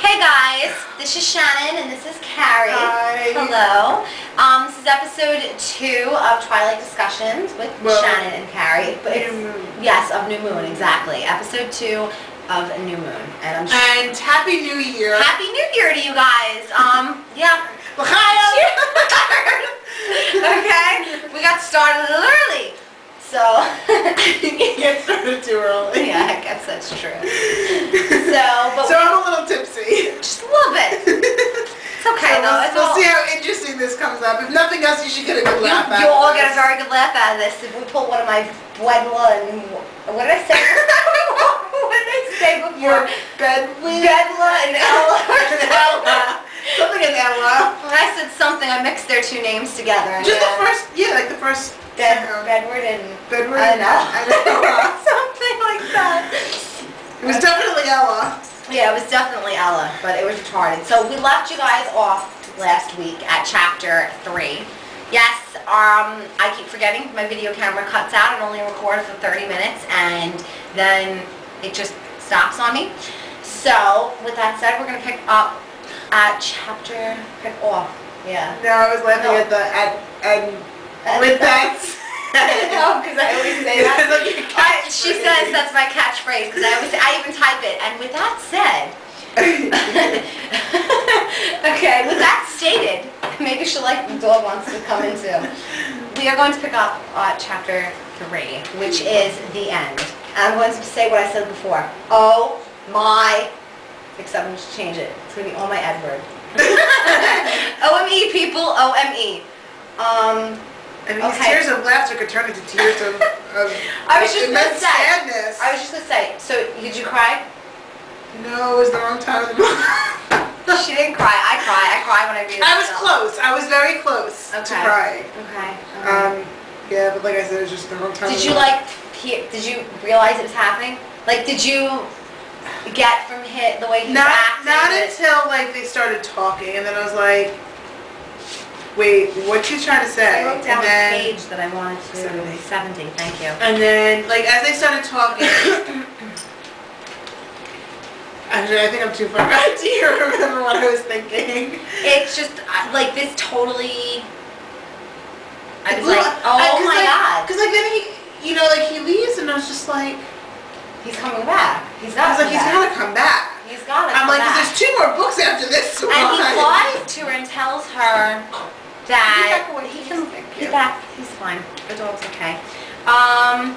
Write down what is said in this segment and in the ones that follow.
Hey guys, this is Shannon and this is Carrie. Hi. Hello. This is episode 2 of Twilight Discussions with Shannon and Carrie. But New Moon. Yes, of New Moon, exactly. Episode 2 of New Moon. And Happy New Year. Happy New Year to you guys. Yeah. Okay, we got started a little early. So you get started too early. Yeah, I guess that's true. So I'm a little tipsy. Just a little bit. It's okay though. We'll see how interesting this comes up. If nothing else, you should get a good laugh out of it. You'll all get a very good laugh out of this if we pull one of my Bedla and what did I say? What did I say before? Bedla and Ella. Something in Ella. When I said something, I mixed their two names together. Just the first, like the first. Bedward and Ella. Something like that. It was definitely Ella. Yeah, it was definitely Ella, but it was retarded. So we left you guys off last week at chapter 3. Yes, I keep forgetting my video camera cuts out. It only records for 30 minutes, and then it just stops on me. So with that said, we're gonna pick up at chapter. Pick off. Yeah. No, I was laughing at the with that. No, because I always say that. She says that's my catchphrase because I even type it. And with that said, okay, with that stated, maybe she'll like the dog wants to come in too. We are going to pick up chapter 3, which is the end. I'm going to say what I said before. Oh my, except I'm going to change it. It's going to be oh my Edward. OME people, OME. And these tears of laughter could turn into tears of sadness. I was just going to say, so did you cry? No, it was the wrong time of the month. She didn't cry. I cry when I read it. I was close. I was very close to crying. Okay. Yeah, but like I said, it was just the wrong time. Did you did you realize it was happening? Like, did you get from the way he was acting? Not until like they started talking, and then I was like, wait, what's she trying to say? I wrote down a page that I wanted to. 70, thank you. And then, like, as they started talking, actually, I think I'm too far back to remember what I was thinking. It's just, like, this totally, I was like, oh my God. Because, like, then he leaves, and I was just like, he's coming back. He's got to come back. He's got to come back. He's got to come back. I'm like, there's 2 more books after this one. And he lies to her and tells her that he's fine. The dog's okay. I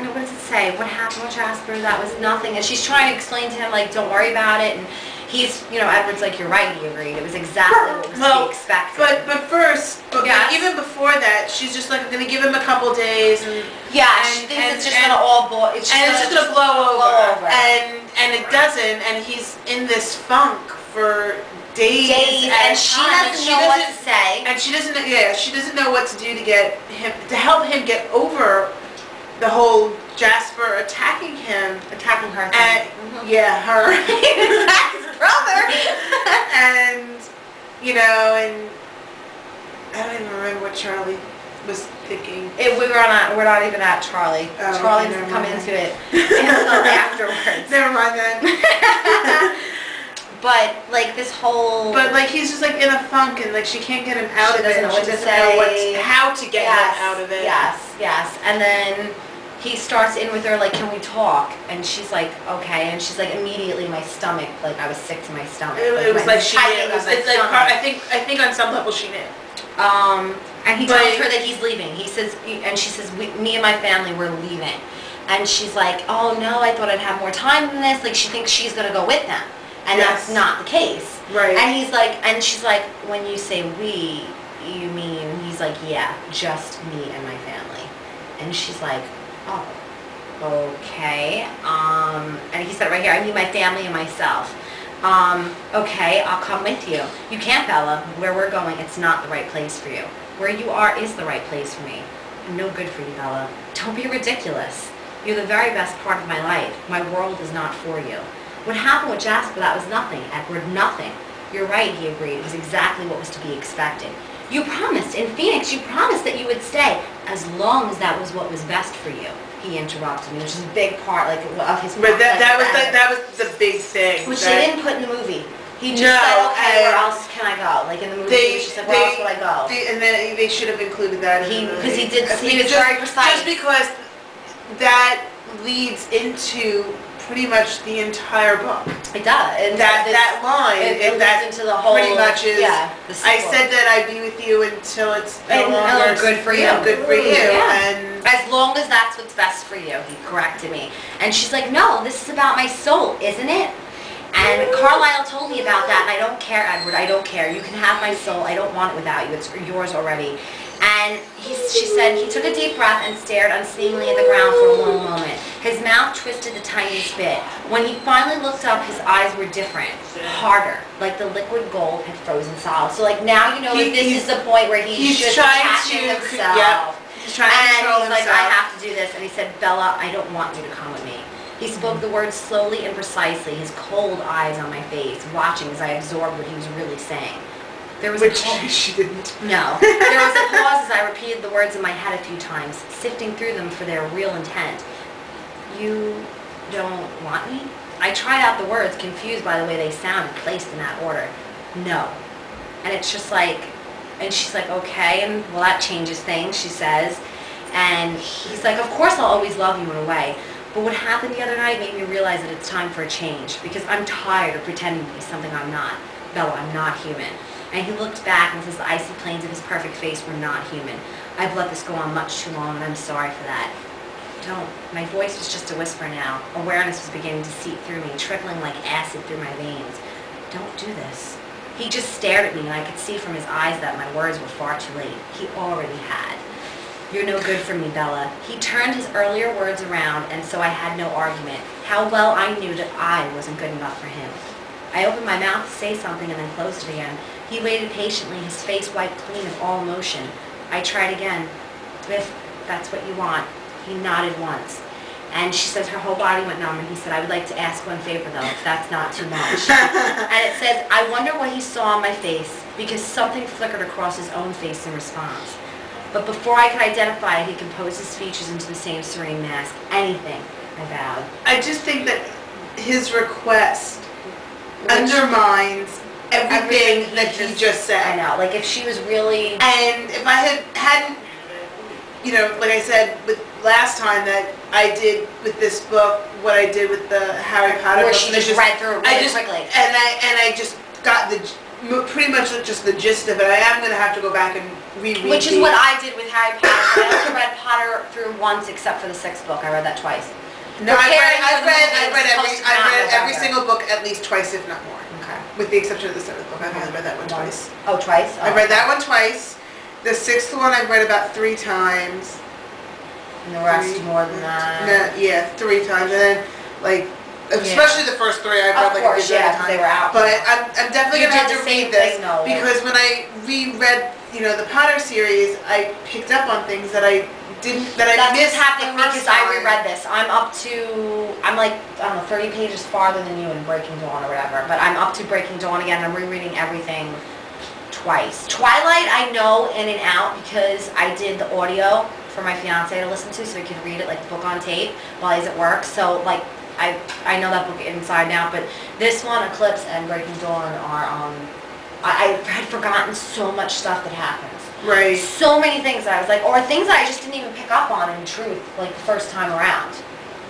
know, what does it say? What happened with Jasper? That was nothing. And she's trying to explain to him, like, don't worry about it. And he's, Edward's like, you're right, he agreed. It was exactly what was to be expected. But first, even before that, she's just like, I'm going to give him a couple days. And, she thinks it's just going to all blow. It's just going to blow over. And it doesn't. And he's in this funk for days and she doesn't know what to say. And she doesn't. Yeah, she doesn't know what to do to help him get over the whole Jasper attacking her. And, yeah, her. That's his brother. And and I don't even remember what Charlie was thinking. We're not even at Charlie. Charlie's come into it afterwards. Never mind then. But like this whole. But like he's just like in a funk and like she can't get him out of it. She doesn't know what to say. How to get him out of it. Yes. And then he starts in with her like, can we talk? And she's like, okay. And she's like, immediately my stomach, like I was sick to my stomach. It was like she knew. I think on some level she knew. And he tells her that he's leaving. He says, and she says, me and my family, we're leaving. And she's like, oh no, I thought I'd have more time than this. Like she thinks she's gonna go with them. And that's not the case. Right. And he's like, and she's like, when you say we, you mean, he's like, yeah, just me and my family. And she's like, oh, okay. And he said right here, I mean my family and myself. Okay, I'll come with you. You can't, Bella. Where we're going, it's not the right place for you. Where you are is the right place for me. I'm no good for you, Bella. Don't be ridiculous. You're the very best part of my life. My world is not for you. What happened with Jasper, that was nothing, Edward, nothing. You're right, he agreed. It was exactly what was to be expected. You promised, in Phoenix, you promised that you would stay, as long as that was what was best for you. he interrupted me, which is a big part, like, of his. But that was the big thing. Which they didn't put in the movie. He just said, okay, where else can I go? Like in the movie, he was just like, where else would I go? And then they should have included that in the movie. Because he was very precise. Just because that leads into pretty much the entire book. It does. And that line, it leads into the whole. Pretty much is. Yeah. I said that I'd be with you until it's no longer good for you. Good for you. Yeah. And as long as that's what's best for you, he corrected me. And she's like, no, this is about my soul, isn't it? And Carlisle told me about that, and I don't care, Edward, I don't care. You can have my soul. I don't want it without you. It's yours already. And she said he took a deep breath and stared unseeingly at the ground for a long moment. His mouth twisted the tiniest bit. When he finally looked up, his eyes were different, harder, like the liquid gold had frozen solid. So like now you know that this is the point where he's just attaching himself. Yep. He's trying to control himself. Like, I have to do this. And he said, Bella, I don't want you to come with me. He spoke the words slowly and precisely, his cold eyes on my face, watching as I absorbed what he was really saying. There was Which she didn't. No. There was a pause as I repeated the words in my head a few times, sifting through them for their real intent. You don't want me? I tried out the words, confused by the way they sounded, placed in that order. No. And it's just like, and she's like, okay, and well, that changes things, she says. And he's like, of course I'll always love you in a way. But what happened the other night made me realize that it's time for a change, because I'm tired of pretending to be something I'm not. Bella, I'm not human. And he looked back and says the icy planes of his perfect face were not human. I've let this go on much too long, and I'm sorry for that. Don't. My voice was just a whisper now. Awareness was beginning to seep through me, trickling like acid through my veins. Don't do this. He just stared at me, and I could see from his eyes that my words were far too late. He already had. You're no good for me, Bella. He turned his earlier words around, and so I had no argument. How well I knew that I wasn't good enough for him. I opened my mouth to say something and then closed it again. He waited patiently, his face wiped clean of all emotion. I tried again. If that's what you want. He nodded once. And she says her whole body went numb, and he said, I would like to ask one favor, though, if that's not too much. And it says, I wonder what he saw on my face, because something flickered across his own face in response. But before I could identify it, he composed his features into the same serene mask. Anything, I vowed. I just think that his request undermines everything that he just said. I know, like if she was really... And if I hadn't, you know, like I said with last time that I did with this book, what I did with the Harry Potter book. Where she just read through it really quickly. And I just got pretty much just the gist of it. I am going to have to go back and reread Which is what I did with Harry Potter. I only read Potter through once except for the 6th book. I read that twice. No, I read every single book at least twice, if not more. Okay. With the exception of the 7th book. I've only read that one twice. Oh, twice? Oh. I read that one twice. The 6th one I've read about 3 times. And the rest more than that? No, yeah, 3 times. And then, like, especially the first 3 I've read like a good time. They were out. But I'm definitely going to have to read this because when I reread, you know, the Potter series, I picked up on things that I missed. That's what's happening because I reread this. I'm like, I don't know, 30 pages farther than you in Breaking Dawn or whatever. But I'm up to Breaking Dawn again. I'm rereading everything twice. Twilight, I know in and out because I did the audio for my fiance to listen to so he could read it like the book on tape while he's at work. So, like, I know that book inside and out, but this one, Eclipse and Breaking Dawn are, I had forgotten so much stuff that happens. Right. So many things that I was like, or things that I just didn't even pick up on in truth, like the first time around.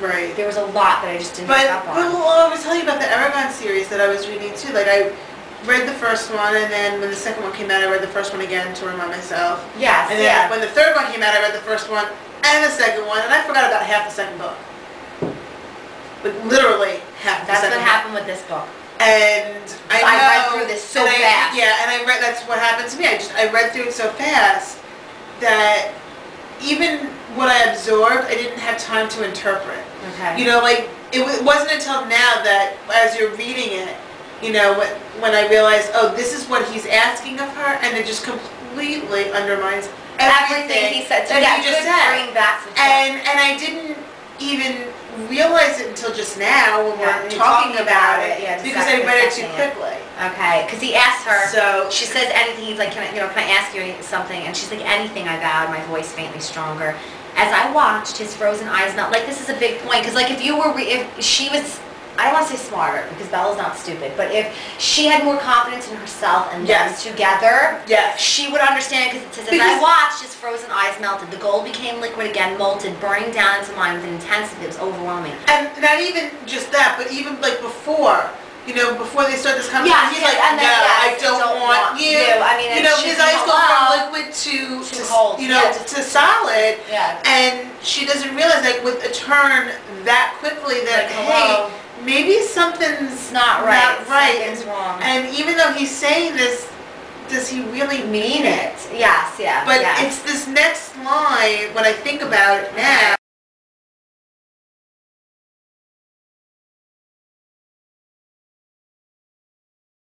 Right. There was a lot that I just didn't pick up on. But I was telling you about the Aragon series that I was reading too. Like I read the first one, and then when the second one came out, I read the first one again to remind myself. Yes. And then when the third one came out, I read the first one and the second one, and I forgot about half the second book. Like literally half the second book. That's what happened with this book. And I read through this so fast. Yeah, and I read. That's what happened to me. I read through it so fast that even what I absorbed, I didn't have time to interpret. Okay. You know, like it wasn't until now that as you're reading it, you know, when I realized, oh, this is what he's asking of her, and it just completely undermines everything he said. that he just said. Bring back some and I didn't even realize it until just now when we're talking about it because I read it too quickly. Okay, because he asked her. So she says anything. He's like, can I ask you something? And she's like, anything. I vowed, my voice faintly stronger. As I watched, his frozen eyes melt. Like, this is a big point, because, like, if you were, if she was, I don't want to say smarter, because Bella's not stupid, but if she had more confidence in herself and them together, she would understand, because it says, as I watched, his frozen eyes melted. The gold became liquid again, molted, burning down into mine with an intensity that was overwhelming. And not even just that, but even like before, you know, before they start this conversation, he's like, no, I don't want you. I mean, you know, his eyes go from liquid to cold, you know, to solid. Yeah. And she doesn't realize, like, with a turn that quickly, that, hey, maybe something's not right. Something's wrong. And even though he's saying this, does he really mean it? Yes, yeah. But it's this next line, when I think about it now,